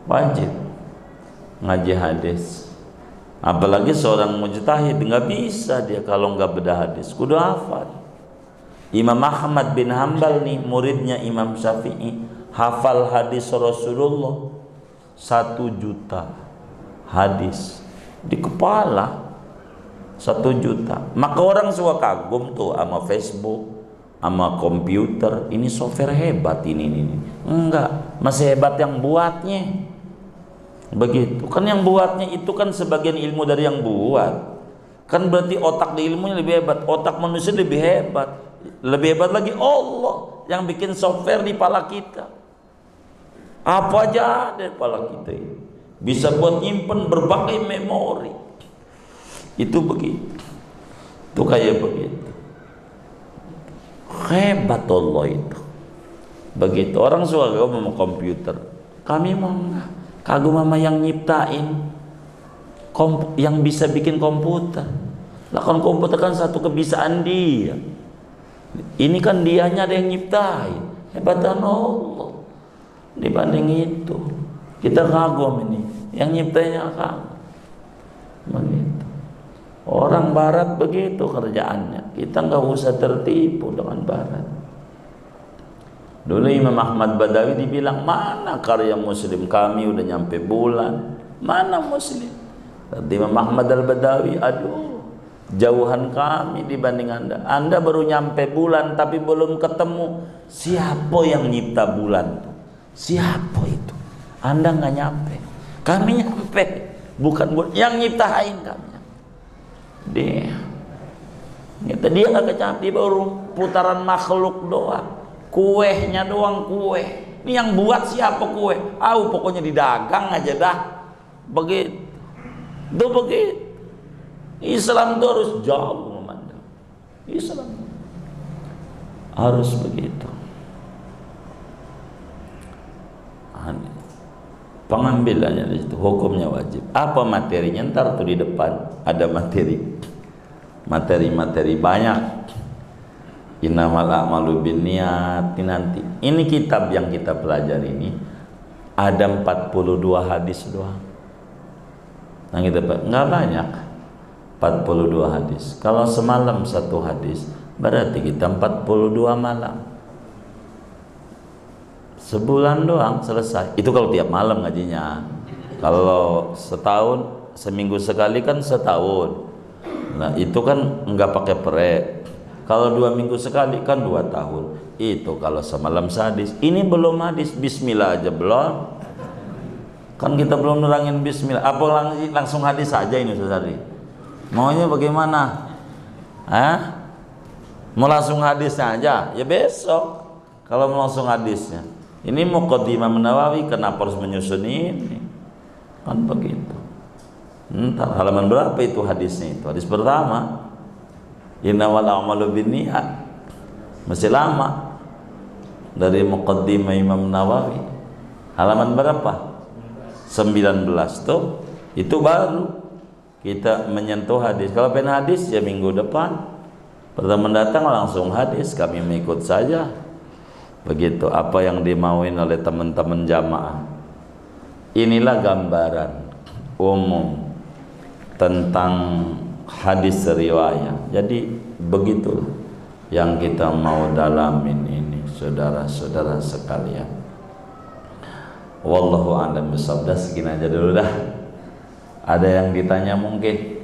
Wajib ngaji hadis. Apalagi seorang mujtahid, nggak bisa dia kalau nggak bedah hadis, kudu hafal. Imam Ahmad bin Hambal nih, muridnya Imam Syafi'i, hafal hadis Rasulullah 1 juta hadis di kepala, 1 juta. Maka orang suka kagum tuh sama Facebook, sama komputer. Ini software hebat ini. Enggak, masih hebat yang buatnya. Begitu kan, yang buatnya itu kan sebagian ilmu dari yang buat. Kan berarti otak di ilmunya lebih hebat, otak manusia lebih hebat. Lebih hebat lagi Allah yang bikin software di kepala kita. Apa aja ada di kepala kita ini, bisa buat nyimpen berbagai memori. Itu begitu. Itu kayak begitu. Hebat Allah itu. Begitu. Orang suka kagum sama komputer. Kami mau enggak kagum sama yang nyiptain, yang bisa bikin komputer. Lah kan komputer kan satu kebiasaan dia. Ini kan dianya ada yang nyiptain. Hebatan Allah. Dibanding itu, kita kagum ini. Yang nyiptainnya kagum. Begitu. Orang barat begitu kerjaannya. Kita nggak usah tertipu dengan barat. Dulu Imam Ahmad Badawi dibilang, mana karya Muslim, kami udah nyampe bulan, mana Muslim. Kata Imam Ahmad Al-Badawi, aduh, jauhan kami dibanding Anda baru nyampe bulan tapi belum ketemu siapa yang nyipta bulan. Siapa itu? Anda nggak nyampe, kami nyampe. Bukan yang nyiptain kami. Dia nggak kecap, dia baru putaran makhluk doang. Kuehnya doang kue. Ini yang buat siapa kue? Pokoknya didagang aja dah. Begitu. Itu begitu. Islam itu harus jauh memandang. Islam harus begitu. Pengambilannya di situ, hukumnya wajib. Apa materinya? Ntar tuh di depan ada materi banyak. Innamal a'malu binniyat nanti. Ini kitab yang kita pelajari ini ada 42 hadis doang. Nah kita nggak banyak, 42 hadis. Kalau semalam 1 hadis, berarti kita 42 malam. Sebulan doang selesai. Itu kalau tiap malam ngajinya. Kalau setahun, seminggu sekali kan setahun. Nah itu kan nggak pakai prek. Kalau 2 minggu sekali kan 2 tahun. Itu kalau semalam hadis. Ini belum hadis, bismillah aja belum. Kan kita belum nerangin bismillah. Apa langsung hadis saja ini Ustaz Ari? Maunya bagaimana? Mau langsung hadisnya aja? Ya besok. Kalau mau langsung hadisnya. Ini Muqaddimah Nawawi, kenapa harus menyusun ini? Kan begitu. Entar halaman berapa itu hadisnya itu? Hadis pertama. Innamal a'malu binniyat. Masih lama dari Muqaddimah Imam Nawawi. Halaman berapa? 19 tuh. Itu baru kita menyentuh hadis. Kalau pengen hadis ya minggu depan. Pertemuan datang langsung hadis, kami mengikut saja. Begitu apa yang dimauin oleh teman-teman jamaah. Inilah gambaran umum tentang hadis riwayat. Jadi begitu yang kita mau dalamin ini, saudara-saudara sekalian. Wallahu a'lam bishawab. Segini aja dulu dah. Ada yang ditanya mungkin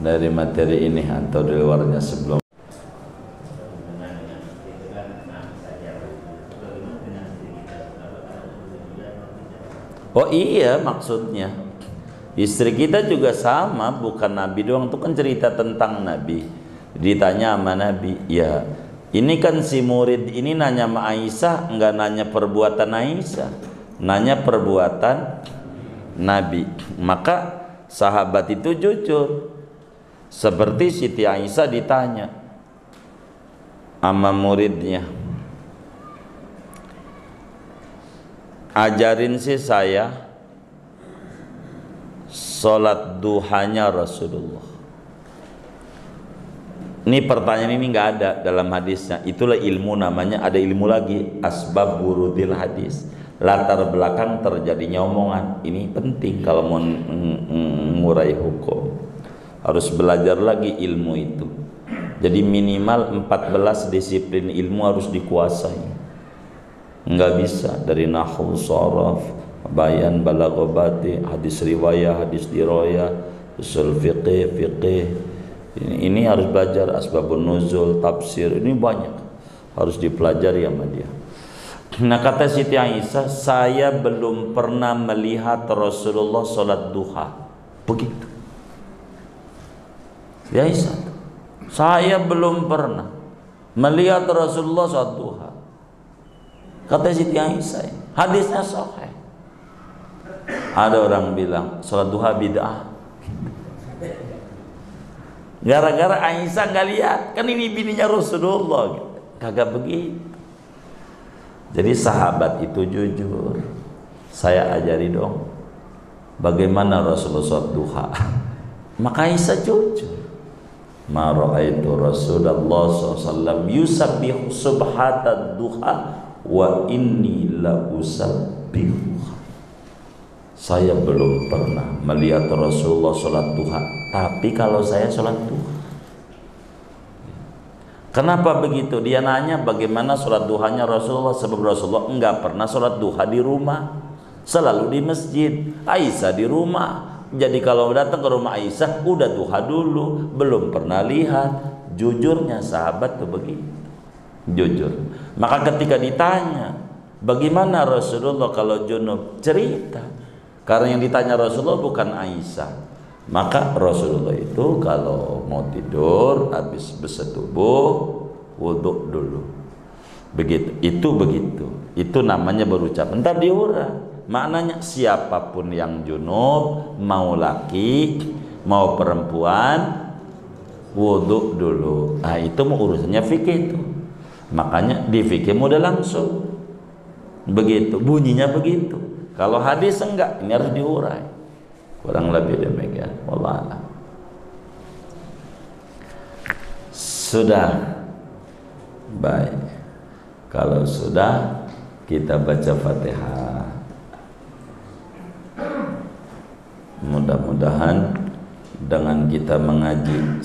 dari materi ini atau di luarnya sebelum. Oh iya, maksudnya istri kita juga sama, bukan Nabi doang. Itu kan cerita tentang Nabi. Ditanya sama Nabi, ya ini kan si murid ini nanya sama Aisyah, enggak nanya perbuatan Aisyah, nanya perbuatan Nabi. Maka sahabat itu jujur. Seperti Siti Aisyah ditanya sama muridnya, ajarin sih saya sholat duhanya Rasulullah. Ini pertanyaan ini nggak ada dalam hadisnya. Itulah ilmu namanya. Ada ilmu lagi, asbab wurudil hadis. latar belakang terjadinya omongan. Ini penting kalau mau mengurai hukum. Harus belajar lagi ilmu itu. Jadi minimal 14 disiplin ilmu harus dikuasai. Enggak bisa dari nahwu, sharaf, bayan, balaghah, hadis riwayah, hadis dirayah, usul fiqih. Ini harus belajar asbabun nuzul, tafsir, ini banyak harus dipelajari sama dia. Nah, kata Siti Aisyah, saya belum pernah melihat Rasulullah sholat duha. Begitu. Ya Aisyah, saya belum pernah melihat Rasulullah sholat duha. Kata Siti Aisyah, hadisnya sahih. Ada orang bilang sholat duha bid'ah. Gara-gara Aisyah nggak lihat, kan ini bininya Rasulullah. Kagak begitu. Jadi sahabat itu jujur. Saya ajari dong bagaimana Rasulullah sholat duha. Maka Aisyah jujur. Ma ra'aitu Rasulullah SAW yusabbihu subhatad duha wa inni la usabbihu. Saya belum pernah melihat Rasulullah sholat duha, tapi kalau saya sholat duha. Kenapa begitu? Dia nanya bagaimana sholat duhanya Rasulullah. Sebab Rasulullah enggak pernah sholat duha di rumah, selalu di masjid. Aisyah di rumah. Jadi kalau datang ke rumah Aisyah udah duha dulu, belum pernah lihat. Jujurnya sahabat tuh begitu, jujur. Maka ketika ditanya bagaimana Rasulullah kalau junub, cerita. Karena yang ditanya Rasulullah bukan Aisyah. Maka Rasulullah itu kalau mau tidur habis bersetubuh wudhu dulu. Begitu. Itu namanya berucap. Entar diurah. Maknanya siapapun yang junub, mau laki, mau perempuan, wudhu dulu. Nah, itu mau urusannya fikih itu. Makanya di fikih mudah langsung. Begitu, bunyinya begitu. Kalau hadis enggak, ini harus diurai. Kurang lebih demikian. Wallah a'lam. Sudah. Baik. Kalau sudah, kita baca Fatihah. Mudah-mudahan dengan kita mengaji